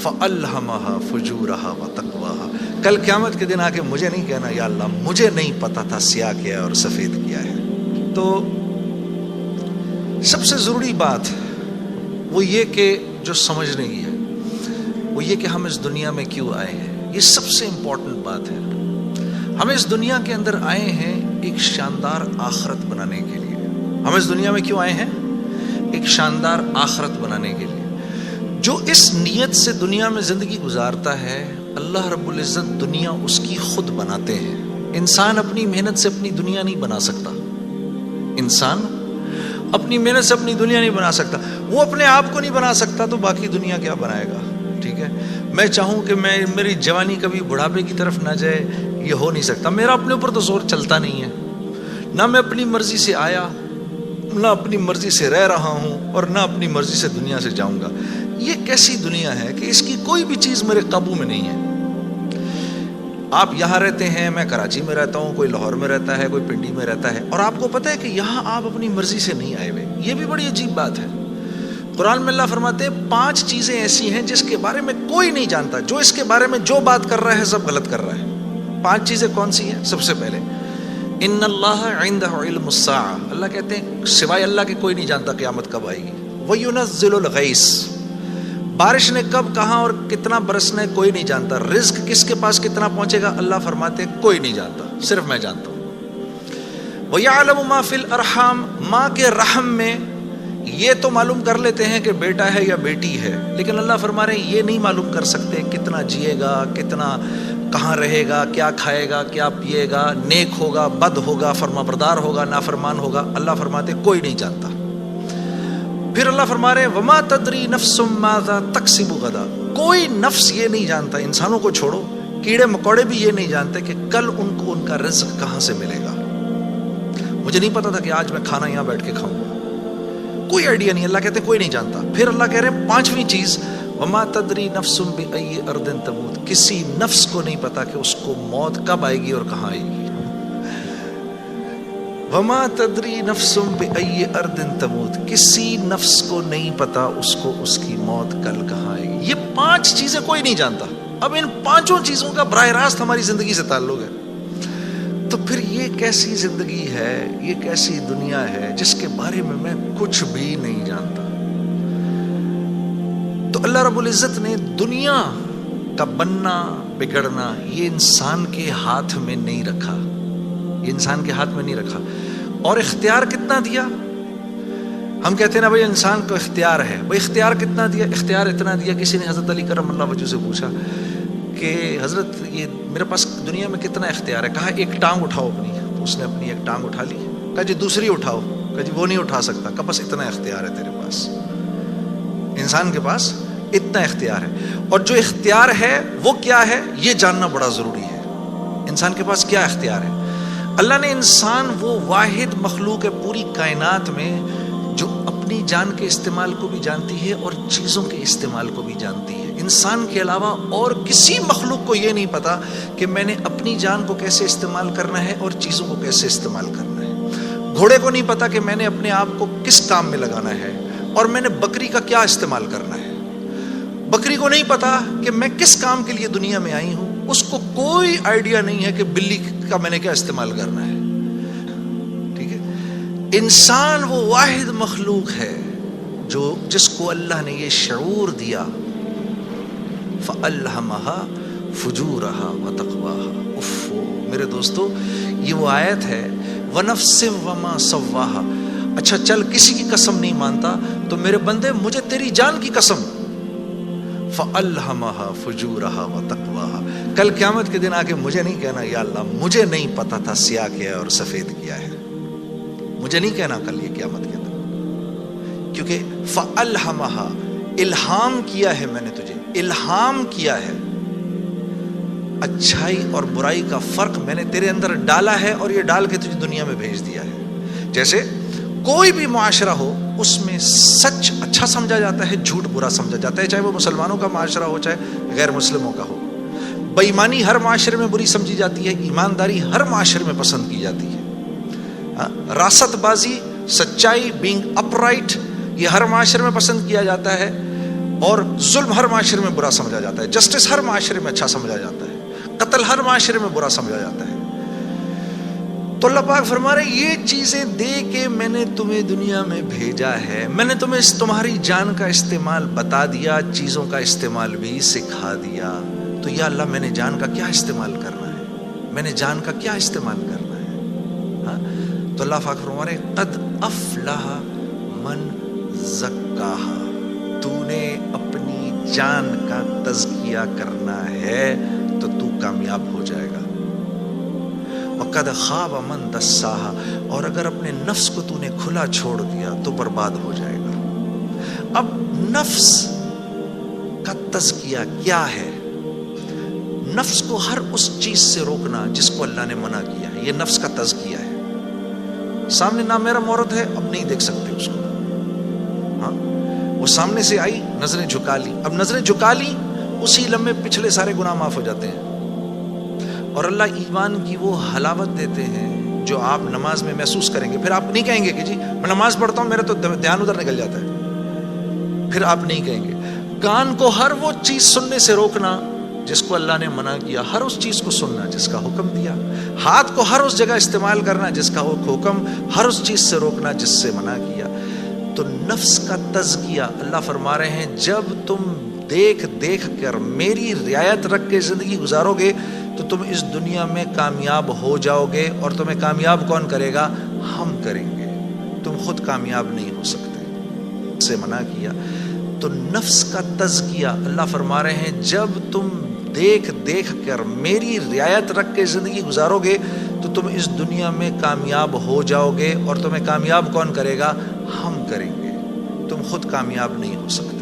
فَأَلْهَمَهَا فُجُورَهَا وَتَقْوَاهَا. کل قیامت کے دن آ کے مجھے نہیں کہنا یا اللہ مجھے نہیں پتا تھا سیاہ کیا ہے اور سفید کیا ہے. تو سب سے ضروری بات وہ یہ کہ جو سمجھنے کی ہے وہ یہ کہ ہم اس دنیا میں کیوں آئے ہیں. یہ سب سے امپورٹنٹ بات ہے. ہم اس دنیا کے اندر آئے ہیں ایک شاندار آخرت بنانے کے لیے. ہم اس دنیا میں کیوں آئے ہیں؟ ایک شاندار آخرت بنانے کے لیے. جو اس نیت سے دنیا میں زندگی گزارتا ہے اللہ رب العزت دنیا اس کی خود بناتے ہیں. انسان اپنی محنت سے اپنی دنیا نہیں بنا سکتا. انسان اپنی محنت سے اپنی دنیا نہیں بنا سکتا. وہ اپنے آپ کو نہیں بنا سکتا تو باقی دنیا کیا بنائے گا؟ ٹھیک ہے. میں چاہوں کہ میری جوانی کبھی بڑھاپے کی طرف نہ جائے، یہ ہو نہیں سکتا. میرا اپنے اوپر تو زور چلتا نہیں ہے. نہ میں اپنی مرضی سے آیا، نہ اپنی مرضی سے رہ رہا ہوں، اور نہ اپنی مرضی سے دنیا سے جاؤں گا. یہ کیسی دنیا ہے کہ اس کی کوئی بھی چیز میرے قابو میں نہیں ہے. آپ یہاں رہتے ہیں، میں کراچی میں رہتا ہوں، کوئی لاہور میں رہتا ہے، کوئی پنڈی میں رہتا ہے، اور آپ کو پتہ ہے کہ یہاں آپ اپنی مرضی سے نہیں آئے ہوئے. یہ بھی بڑی عجیب بات ہے. قرآن میں اللہ فرماتے ہیں 5 چیزیں ایسی ہیں جس کے بارے میں کوئی نہیں جانتا. جو اس کے بارے میں جو بات کر رہا ہے سب غلط کر رہا ہے. 5 چیزیں کون سی ہیں؟ سب سے پہلے ان اللہ عندہ علم الساعہ. اللہ کہتے ہیں سوائے اللہ کے کوئی نہیں جانتا قیامت کب آئے گی. وَيُنَزِّلُ الْغَيْثَ. بارش نے کب کہاں اور کتنا برسنا ہے کوئی نہیں جانتا. رزق کس کے پاس کتنا پہنچے گا اللہ فرماتے ہیں کوئی نہیں جانتا، صرف میں جانتا ہوں. وَيَعْلَمُ مَا فِي الْأَرْحَامِ. ماں کے رحم میں یہ تو معلوم کر لیتے ہیں کہ بیٹا ہے یا بیٹی ہے، لیکن اللہ فرما رہے ہیں یہ نہیں معلوم کر سکتے کتنا جیے گا، کتنا کہاں رہے گا، کیا کھائے گا، کیا پیے گا، نیک ہوگا، بد ہوگا، فرما بردار ہوگا، نافرمان ہوگا. اللہ فرماتے کوئی نہیں جانتا. پھر اللہ فرما رہے ہیں وما تدری نفس ماذا تکسب غدا. کوئی نفس یہ نہیں جانتا، انسانوں کو چھوڑو، کیڑے مکوڑے بھی یہ نہیں جانتے کہ کل ان کو ان کا رزق کہاں سے ملے گا. مجھے نہیں پتا تھا کہ آج میں کھانا یہاں بیٹھ کے کھاؤں گا، کوئی آئیڈیا نہیں. اللہ کہتے ہیں کوئی نہیں جانتا. پھر اللہ کہہ رہے ہیں 5ویں چیز وما تدری نفس بأی ارض تموت. کسی نفس کو نہیں پتا کہ اس کو موت کب آئے گی اور کہاں آئے گی. وما تدری نفس بأی ارض تموت. کسی نفس کو نہیں پتا اس کو اس کی موت کل کہاں آئے گی. یہ 5 چیزیں کوئی نہیں جانتا. اب ان 5 چیزوں کا براہ راست ہماری زندگی سے تعلق ہے. تو پھر یہ کیسی زندگی ہے، یہ کیسی دنیا ہے جس کے بارے میں کچھ بھی نہیں جانتا. تو اللہ رب العزت نے دنیا کا بننا بگڑنا یہ انسان کے ہاتھ میں نہیں رکھا. یہ انسان کے ہاتھ میں نہیں رکھا. اور اختیار کتنا دیا؟ ہم کہتے ہیں نا بھائی انسان کو اختیار ہے. بھائی اختیار کتنا دیا؟ اختیار اتنا دیا. کسی نے حضرت علی کرم اللہ وجہ سے پوچھا کہ حضرت یہ میرے پاس دنیا میں کتنا اختیار ہے؟ کہا ایک ٹانگ اٹھاؤ اپنی. تو اس نے اپنی ایک ٹانگ اٹھا لی. کہا جی دوسری اٹھاؤ. کہا جی وہ نہیں اٹھا سکتا. کہا بس اتنا اختیار ہے تیرے پاس. انسان کے پاس اتنا اختیار ہے. اور جو اختیار ہے وہ کیا ہے یہ جاننا بڑا ضروری ہے. انسان کے پاس کیا اختیار ہے؟ اللہ نے انسان وہ واحد مخلوق ہے پوری کائنات میں جو اپنی جان کے استعمال کو بھی جانتی ہے اور چیزوں کے استعمال کو بھی جانتی ہے. انسان کے علاوہ اور کسی مخلوق کو یہ نہیں پتا کہ میں نے اپنی جان کو کیسے استعمال کرنا ہے اور چیزوں کو کیسے استعمال کرنا ہے. گھوڑے کو نہیں پتا کہ میں نے اپنے آپ کو کس کام میں لگانا ہے اور میں نے بکری کا کیا استعمال کرنا ہے. بکری کو نہیں پتا کہ میں کس کام کے لیے دنیا میں آئی ہوں. اس کو کوئی آئیڈیا نہیں ہے کہ بلی کا میں نے کیا استعمال کرنا ہے. ٹھیک ہے. انسان وہ واحد مخلوق ہے جس کو اللہ نے یہ شعور دیا فَأَلْهَمَهَا فُجُورَهَا وَتَقْوَاهَا. اف میرے دوستو یہ وہ آیت ہے وَنَفْسٍ وَمَا سَوَّاهَا. اچھا چل کسی کی قسم نہیں مانتا تو میرے بندے مجھے تیری جان کی قسم فَأَلْهَمَهَا فُجُورَهَا وَتَقْوَاهَا. کل قیامت کے دن آ کے مجھے نہیں کہنا یا اللہ مجھے نہیں پتا تھا سیاہ کیا ہے اور سفید کیا ہے. مجھے نہیں کہنا کل یہ قیامت کے دن، کیونکہ فَأَلْهَمَهَا الہام کیا ہے میں نے تجھے، الہام کیا ہے. اچھائی اور برائی کا فرق میں نے تیرے اندر ڈالا ہے اور یہ ڈال کے تجھے دنیا میں بھیج دیا ہے. جیسے کوئی بھی معاشرہ ہو اس میں سچ اچھا سمجھا جاتا ہے، جھوٹ برا سمجھا جاتا ہے، چاہے وہ مسلمانوں کا معاشرہ ہو چاہے غیر مسلموں کا ہو. بے ایمانی ہر معاشرے میں بری سمجھی جاتی ہے، ایمانداری ہر معاشرے میں پسند کی جاتی ہے. راست بازی، سچائی، بینگ اپ رائٹ یہ ہر معاشرے میں پسند کیا جاتا ہے. اور ظلم ہر معاشرے میں برا سمجھا جاتا ہے، جسٹس ہر معاشرے میں اچھا سمجھا جاتا ہے، قتل ہر معاشرے میں برا سمجھا جاتا ہے۔ تو اللہ پاک فرما رہے ہیں یہ چیزیں دے کے میں نے تمہیں دنیا میں بھیجا ہے، میں نے تمہیں تمہاری جان کا استعمال بتا دیا، چیزوں کا استعمال بھی سکھا دیا۔ تو یا اللہ میں نے جان کا کیا استعمال کرنا ہے، میں نے جان کا کیا استعمال کرنا ہے؟ ہاں؟ تو اللہ پاک فرما رہے ہیں قد افلح من زکاہا، تو نے اپنی جان کا تزکیہ کرنا ہے تو تو کامیاب ہو جائے گا۔ وَقَدْ خَابَ مَنْ دَسَّاهَا، اور اگر اپنے نفس کو تو نے کھلا چھوڑ دیا تو برباد ہو جائے گا۔ اب نفس کا تزکیہ کیا ہے؟ نفس کو ہر اس چیز سے روکنا جس کو اللہ نے منع کیا ہے، یہ نفس کا تزکیہ ہے۔ سامنے نامیرا عورت ہے، اب نہیں دیکھ سکتے اس کو، ہاں وہ سامنے سے آئی، نظریں جھکا لی، اب نظریں جھکا لی اسی لمحے پچھلے سارے گناہ معاف ہو جاتے ہیں۔ اور اللہ ایمان کی وہ حلاوت دیتے ہیں جو آپ نماز میں محسوس کریں گے، پھر آپ نہیں کہیں گے کہ جی میں نماز پڑھتا ہوں میرا تو دھیان ادھر نکل جاتا ہے، پھر آپ نہیں کہیں گے۔ کان کو ہر وہ چیز سننے سے روکنا جس کو اللہ نے منع کیا، ہر اس چیز کو سننا جس کا حکم دیا۔ ہاتھ کو ہر اس جگہ استعمال کرنا جس کا حکم، ہر اس چیز سے روکنا جس سے منع کیا۔ تو نفس کا تزکیہ اللہ فرما رہے ہیں جب تم دیکھ دیکھ کر میری رعایت رکھ کے زندگی گزارو گے تو تم اس دنیا میں کامیاب ہو جاؤ گے، اور تمہیں کامیاب کون کرے گا؟ ہم کریں گے، تم خود کامیاب نہیں ہو سکتے، سے منع کیا۔ تو نفس کا تزکیہ اللہ فرما رہے ہیں جب تم دیکھ دیکھ کر میری رعایت رکھ کے زندگی گزارو گے تو تم اس دنیا میں کامیاب ہو جاؤ گے، اور تمہیں کامیاب کون کرے گا؟ ہم کریں گے، تم خود کامیاب نہیں ہو سکتے۔